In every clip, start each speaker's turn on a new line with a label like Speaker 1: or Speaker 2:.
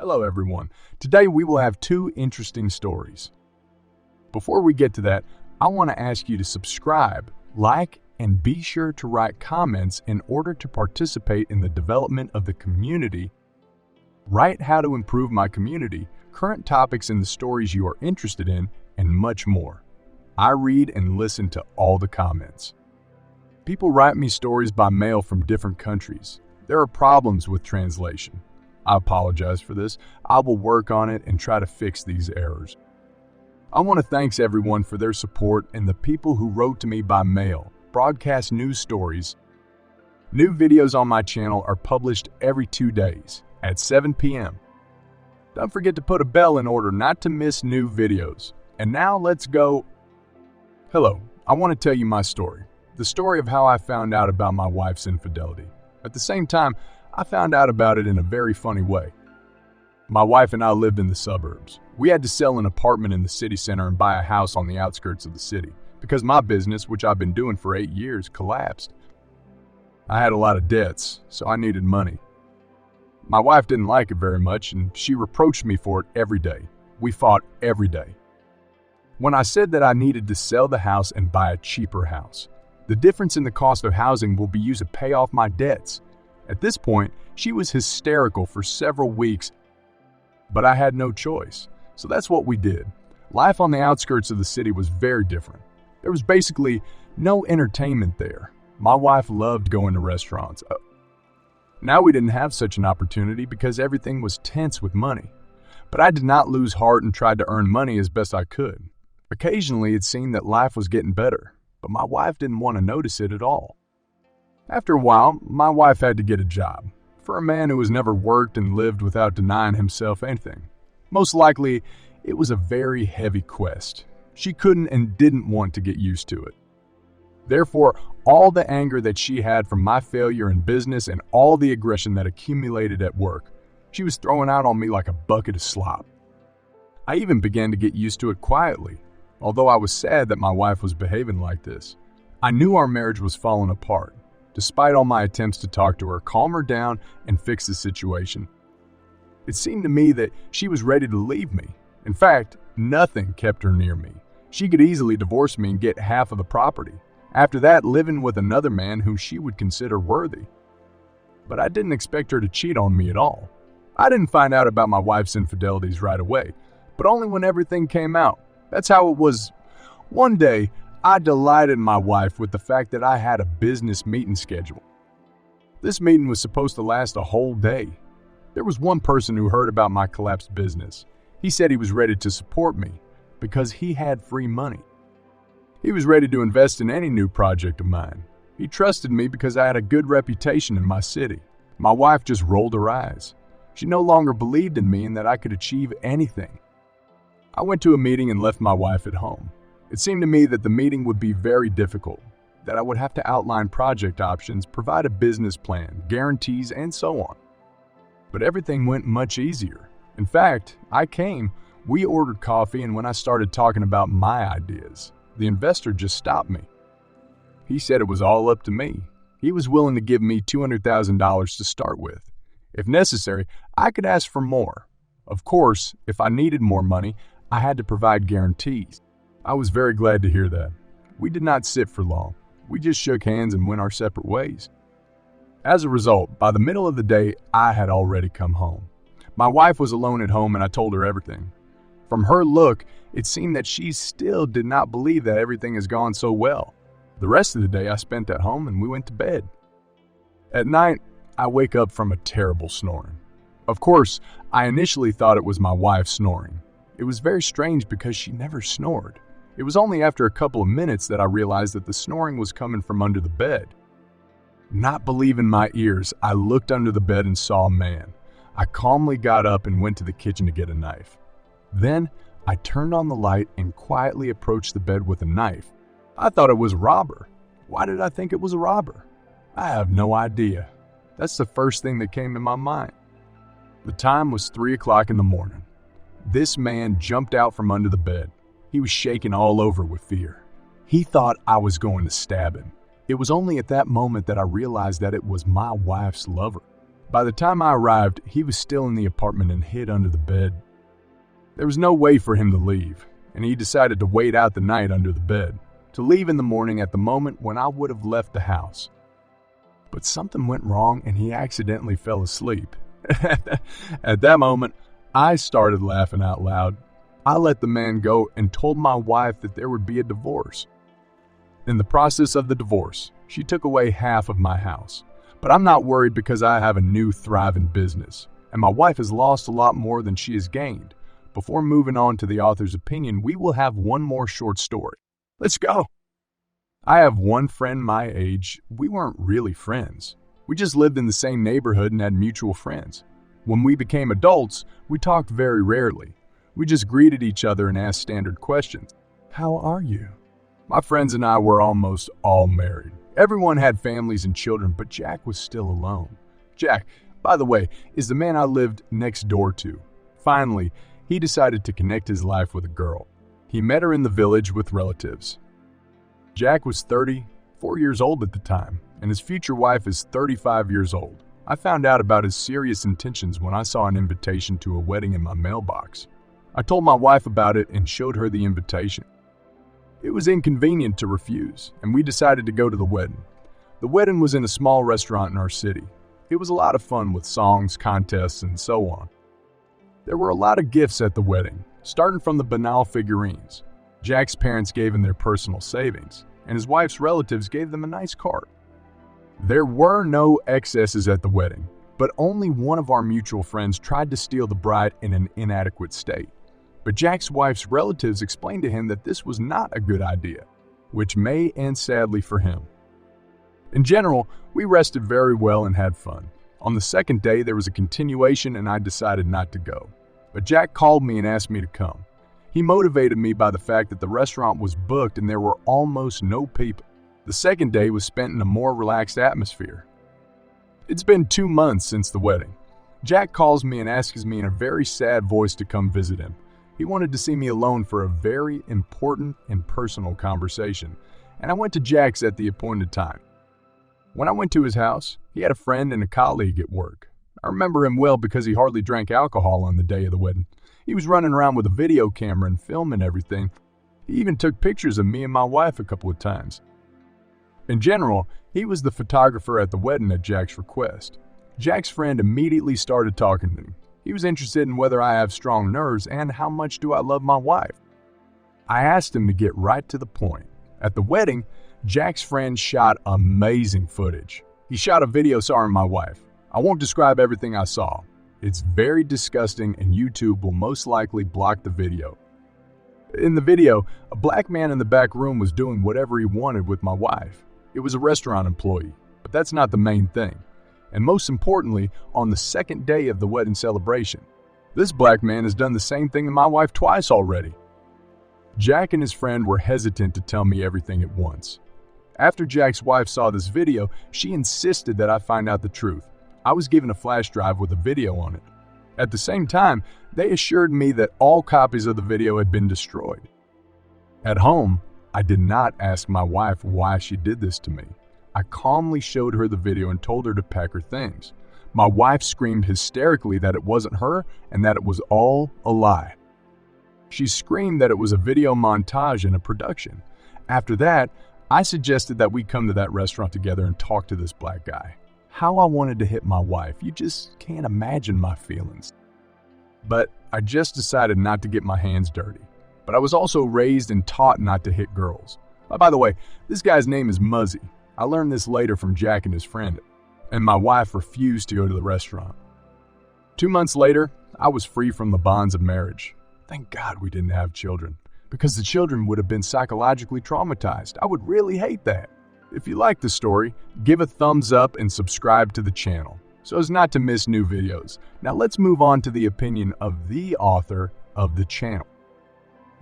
Speaker 1: Hello everyone. Today we will have two interesting stories. Before we get to that, I want to ask you to subscribe, like, and be sure to write comments in order to participate in the development of the community. Write how to improve my community, current topics in the stories you are interested in, and much more. I read and listen to all the comments. People write me stories by mail from different countries. There are problems with translation. I apologize for this. I will work on it and try to fix these errors. I want to thank everyone for their support and the people who wrote to me by mail, broadcast news stories. New videos on my channel are published every 2 days at 7 p.m. Don't forget to put a bell in order not to miss new videos. And now let's go. Hello, I want to tell you my story. The story of how I found out about my wife's infidelity. At the same time, I found out about it in a very funny way. My wife and I lived in the suburbs. We had to sell an apartment in the city center and buy a house on the outskirts of the city because my business, which I've been doing for 8 years, collapsed. I had a lot of debts, so I needed money. My wife didn't like it very much, and she reproached me for it every day. We fought every day. When I said that I needed to sell the house and buy a cheaper house, the difference in the cost of housing will be used to pay off my debts. At this point, she was hysterical for several weeks, but I had no choice. So that's what we did. Life on the outskirts of the city was very different. There was basically no entertainment there. My wife loved going to restaurants. Now we didn't have such an opportunity because everything was tense with money. But I did not lose heart and tried to earn money as best I could. Occasionally it seemed that life was getting better, but my wife didn't want to notice it at all. After a while, my wife had to get a job. For a man who has never worked and lived without denying himself anything, most likely it was a very heavy quest. She couldn't and didn't want to get used to it. Therefore, all the anger that she had from my failure in business and all the aggression that accumulated at work, she was throwing out on me like a bucket of slop. I even began to get used to it quietly, although I was sad that my wife was behaving like this. I knew our marriage was falling apart. Despite all my attempts to talk to her, calm her down, and fix the situation. It seemed to me that she was ready to leave me. In fact, nothing kept her near me. She could easily divorce me and get half of the property. After that, living with another man whom she would consider worthy. But I didn't expect her to cheat on me at all. I didn't find out about my wife's infidelities right away, but only when everything came out. That's how it was. One day, I delighted my wife with the fact that I had a business meeting scheduled. This meeting was supposed to last a whole day. There was one person who heard about my collapsed business. He said he was ready to support me because he had free money. He was ready to invest in any new project of mine. He trusted me because I had a good reputation in my city. My wife just rolled her eyes. She no longer believed in me and that I could achieve anything. I went to a meeting and left my wife at home. It seemed to me that the meeting would be very difficult, that I would have to outline project options, provide a business plan, guarantees, and so on. But everything went much easier. In fact, we ordered coffee, and when I started talking about my ideas, the investor just stopped me. He said it was all up to me. He was willing to give me $200,000 to start with. If necessary, I could ask for more. Of course, if I needed more money, I had to provide guarantees. I was very glad to hear that. We did not sit for long. We just shook hands and went our separate ways. As a result, by the middle of the day, I had already come home. My wife was alone at home and I told her everything. From her look, it seemed that she still did not believe that everything has gone so well. The rest of the day I spent at home and we went to bed. At night, I wake up from a terrible snoring. Of course, I initially thought it was my wife snoring. It was very strange because she never snored. It was only after a couple of minutes that I realized that the snoring was coming from under the bed. Not believing my ears, I looked under the bed and saw a man. I calmly got up and went to the kitchen to get a knife. Then, I turned on the light and quietly approached the bed with a knife. I thought it was a robber. Why did I think it was a robber? I have no idea. That's the first thing that came in my mind. The time was 3 o'clock in the morning. This man jumped out from under the bed. He was shaking all over with fear. He thought I was going to stab him. It was only at that moment that I realized that it was my wife's lover. By the time I arrived, he was still in the apartment and hid under the bed. There was no way for him to leave, and he decided to wait out the night under the bed, to leave in the morning at the moment when I would have left the house. But something went wrong and he accidentally fell asleep. At that moment, I started laughing out loud. I let the man go and told my wife that there would be a divorce. In the process of the divorce, she took away half of my house. But I'm not worried because I have a new thriving business, and my wife has lost a lot more than she has gained. Before moving on to the author's opinion, we will have one more short story. Let's go! I have one friend my age. We weren't really friends. We just lived in the same neighborhood and had mutual friends. When we became adults, we talked very rarely. We just greeted each other and asked standard questions. How are you? My friends and I were almost all married. Everyone had families and children, but Jack was still alone. Jack, by the way, is the man I lived next door to. Finally, he decided to connect his life with a girl. He met her in the village with relatives. Jack was 34 years old at the time, and his future wife is 35 years old. I found out about his serious intentions when I saw an invitation to a wedding in my mailbox. I told my wife about it and showed her the invitation. It was inconvenient to refuse, and we decided to go to the wedding. The wedding was in a small restaurant in our city. It was a lot of fun with songs, contests, and so on. There were a lot of gifts at the wedding, starting from the banal figurines. Jack's parents gave him their personal savings, and his wife's relatives gave them a nice card. There were no excesses at the wedding, but only one of our mutual friends tried to steal the bride in an inadequate state. But Jack's wife's relatives explained to him that this was not a good idea, which may end sadly for him. In general, we rested very well and had fun. On the second day, there was a continuation and I decided not to go. But Jack called me and asked me to come. He motivated me by the fact that the restaurant was booked and there were almost no people. The second day was spent in a more relaxed atmosphere. It's been 2 months since the wedding. Jack calls me and asks me in a very sad voice to come visit him. He wanted to see me alone for a very important and personal conversation, and I went to Jack's at the appointed time. When I went to his house, he had a friend and a colleague at work. I remember him well because he hardly drank alcohol on the day of the wedding. He was running around with a video camera and filming everything. He even took pictures of me and my wife a couple of times. In general, he was the photographer at the wedding at Jack's request. Jack's friend immediately started talking to me. He was interested in whether I have strong nerves and how much do I love my wife. I asked him to get right to the point. At the wedding, Jack's friend shot amazing footage. He shot a video starring my wife. I won't describe everything I saw. It's very disgusting and YouTube will most likely block the video. In the video, a black man in the back room was doing whatever he wanted with my wife. It was a restaurant employee, but that's not the main thing. And most importantly, on the second day of the wedding celebration, this black man has done the same thing to my wife twice already. Jack and his friend were hesitant to tell me everything at once. After Jack's wife saw this video, she insisted that I find out the truth. I was given a flash drive with a video on it. At the same time, they assured me that all copies of the video had been destroyed. At home, I did not ask my wife why she did this to me. I calmly showed her the video and told her to pack her things. My wife screamed hysterically that it wasn't her and that it was all a lie. She screamed that it was a video montage and a production. After that, I suggested that we come to that restaurant together and talk to this black guy. How I wanted to hit my wife, you just can't imagine my feelings. But I just decided not to get my hands dirty. But I was also raised and taught not to hit girls. By the way, this guy's name is Muzzy. I learned this later from Jack and his friend, and my wife refused to go to the restaurant. 2 months later, I was free from the bonds of marriage. Thank God we didn't have children, because the children would have been psychologically traumatized. I would really hate that. If you like the story, give a thumbs up and subscribe to the channel so as not to miss new videos. Now let's move on to the opinion of the author of the channel.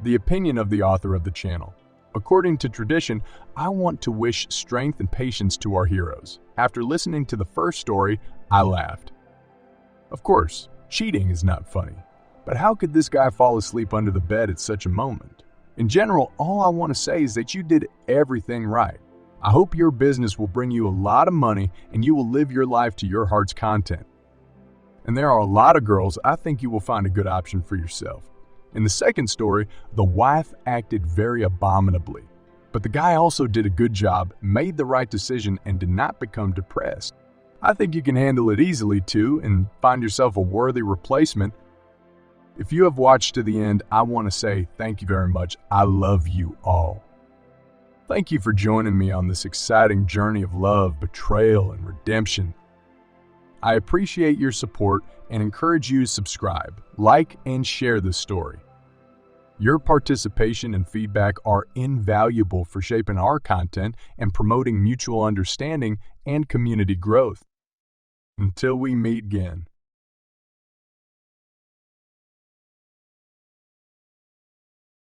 Speaker 1: The opinion of the author of the channel. According to tradition, I want to wish strength and patience to our heroes. After listening to the first story, I laughed. Of course, cheating is not funny. But how could this guy fall asleep under the bed at such a moment? In general, all I want to say is that you did everything right. I hope your business will bring you a lot of money and you will live your life to your heart's content. And there are a lot of girls. I think you will find a good option for yourself. In the second story, the wife acted very abominably, but the guy also did a good job, made the right decision, and did not become depressed. I think you can handle it easily too and find yourself a worthy replacement. If you have watched to the end, I want to say thank you very much. I love you all. Thank you for joining me on this exciting journey of love, betrayal, and redemption. I appreciate your support and encourage you to subscribe, like, and share this story. Your participation and feedback are invaluable for shaping our content and promoting mutual understanding and community growth. Until we meet again.